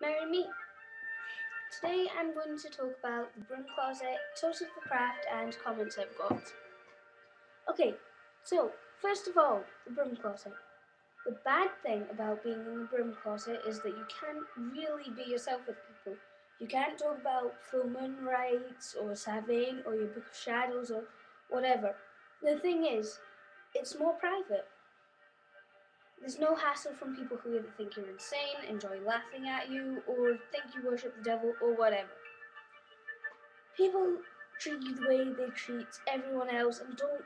Marry me. Today I'm going to talk about the Broom Closet, tools of the craft and comments I've got. Okay, so first of all, the Broom Closet. The bad thing about being in the Broom Closet is that you can't really be yourself with people. You can't talk about full moon rites or Saving or your Book of Shadows or whatever. The thing is, it's more private. There's no hassle from people who either think you're insane, enjoy laughing at you, or think you worship the devil, or whatever. People treat you the way they treat everyone else and don't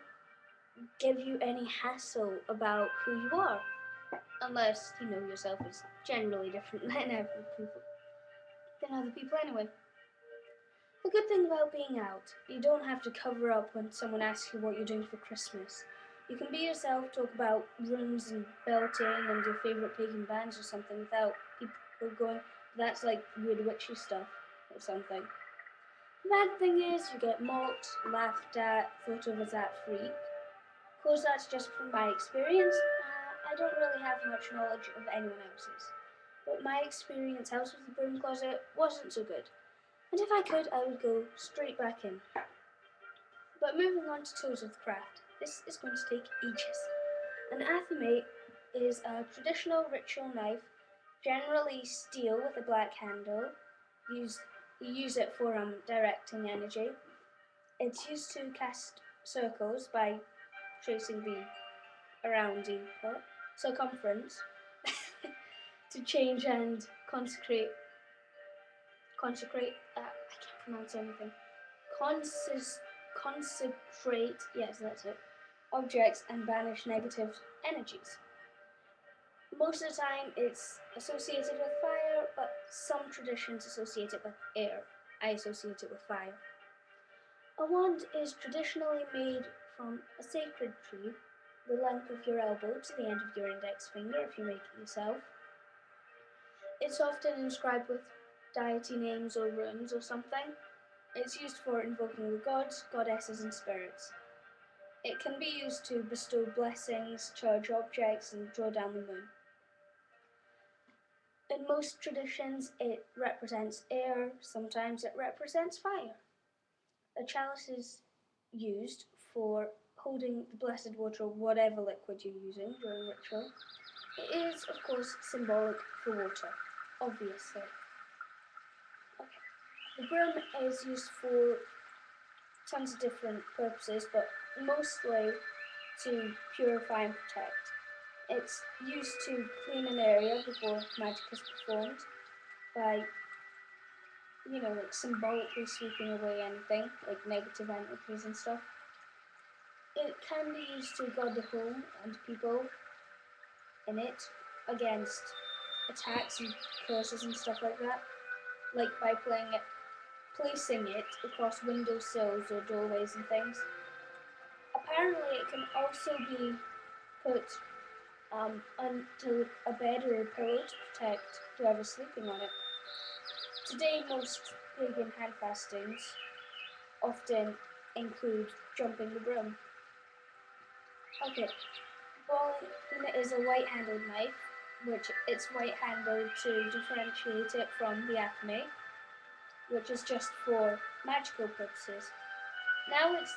give you any hassle about who you are. Unless you know yourself is generally different than other people anyway. The good thing about being out, you don't have to cover up when someone asks you what you're doing for Christmas. You can be yourself, talk about rooms and belting and your favourite pagan bands or something without people going, that's like weird witchy stuff or something. The bad thing is you get mocked, laughed at, thought of as that freak. Of course, that's just from my experience. I don't really have much knowledge of anyone else's. But my experience out of the broom closet wasn't so good. And if I could, I would go straight back in. But moving on to tools of the craft, this is going to take ages. An athame is a traditional ritual knife, generally steel with a black handle. You use it for directing energy. It's used to cast circles by tracing the around the circumference to change and consecrate. I can't pronounce anything. Consecrate. Yes, that's it. Objects and banish negative energies. Most of the time, it's associated with fire, but some traditions associate it with air. I associate it with fire. A wand is traditionally made from a sacred tree, the length of your elbow to the end of your index finger if you make it yourself. It's often inscribed with deity names or runes or something. It's used for invoking the gods, goddesses, and spirits. It can be used to bestow blessings, charge objects, and draw down the moon. In most traditions, it represents air, sometimes it represents fire. A chalice is used for holding the blessed water or whatever liquid you're using during ritual. It is, of course, symbolic for water, obviously. Okay. The broom is used for tons of different purposes, but mostly to purify and protect. It's used to clean an area before magic is performed by, like symbolically sweeping away anything, like negative energies and stuff. It can be used to guard the home and people in it against attacks and curses and stuff like that, like by placing it across windowsills or doorways and things. Apparently, it can also be put onto a bed or a pillow to protect whoever's sleeping on it. Today, most pagan handfastings often include jumping the broom. Okay, bowling is a white-handled knife, which it's white-handled to differentiate it from the athame, which is just for magical purposes. Now it's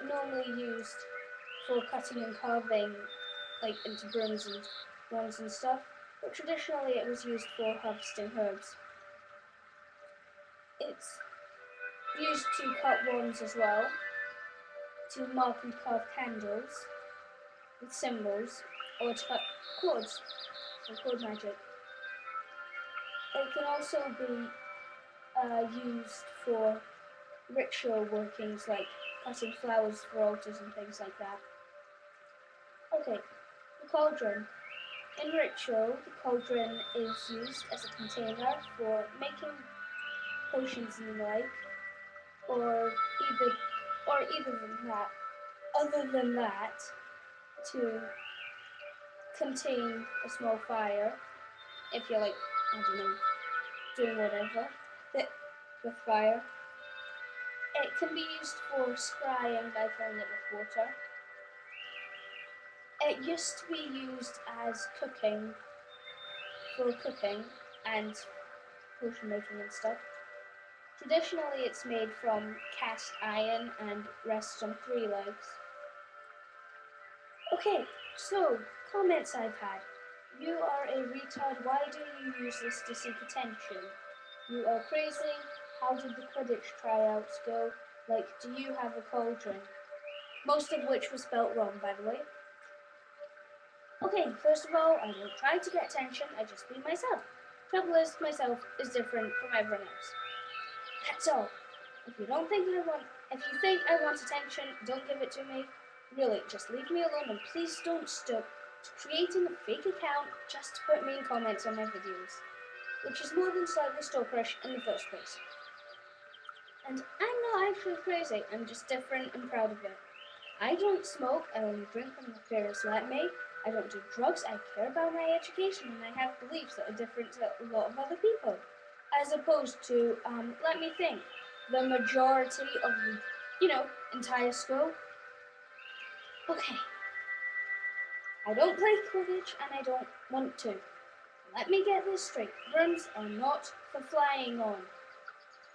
normally used for cutting and carving, like into brooms and wands and stuff, but traditionally it was used for harvesting herbs. It's used to cut wands as well, to mark and carve candles with symbols, or to cut cords for cord magic. It can also be used for ritual workings like cutting flowers for altars and things like that. Okay, the cauldron. In ritual, the cauldron is used as a container for making potions and the like, or either than that. Other than that, to contain a small fire, if you're like, I don't know, doing whatever with fire. It can be used for scrying by filling it with water. It used to be used as for cooking, and potion making and stuff. Traditionally, it's made from cast iron and rests on 3 legs. Okay, so, comments I've had. You are a retard, why do you use this to seek attention? You are crazy, how did the Quidditch tryouts go? Like, do you have a cauldron? Most of which was spelt wrong, by the way. Okay, first of all, I don't try to get attention, I just be myself. Trouble is, myself is different from everyone else. That's all. If you think I want attention, don't give it to me. Really, just leave me alone and please don't stoop to creating a fake account just to put mean comments on my videos, which is more than slightly stalkerish in the first place. And I'm not actually crazy, I'm just different and proud of it. I don't smoke, I only drink when my parents let me. I don't do drugs, I care about my education and I have beliefs that are different to a lot of other people. As opposed to, let me think, the majority of the, entire school. Okay. I don't play Quidditch and I don't want to. Let me get this straight. Brooms are not for flying on.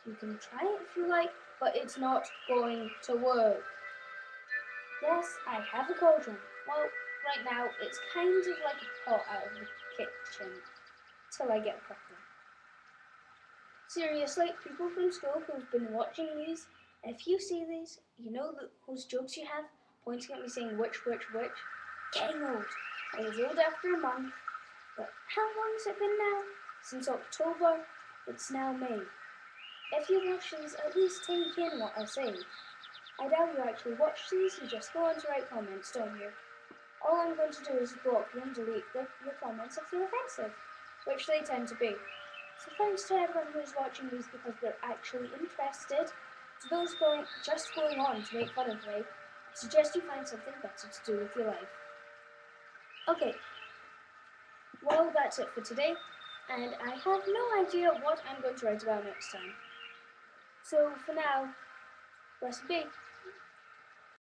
You can try it if you like, but it's not going to work. Yes, I have a cauldron. Well, right now it's kind of like a pot out of the kitchen. Till I get a proper one. Seriously, people from school who've been watching these, if you see these, you know those jokes you have, pointing at me saying which, getting old. I was old after a month, but how long has it been now? Since October, it's now May. If you watch these, at least take in what I say. I doubt you actually watch these, you just go on to write comments, don't you? All I'm going to do is block you and delete your comments if they're offensive, which they tend to be. So thanks to everyone who's watching these because they're actually interested. To those just going on to make fun of me, I suggest you find something better to do with your life. Okay, well that's it for today, and I have no idea what I'm going to write about next time. So for now, blessed be.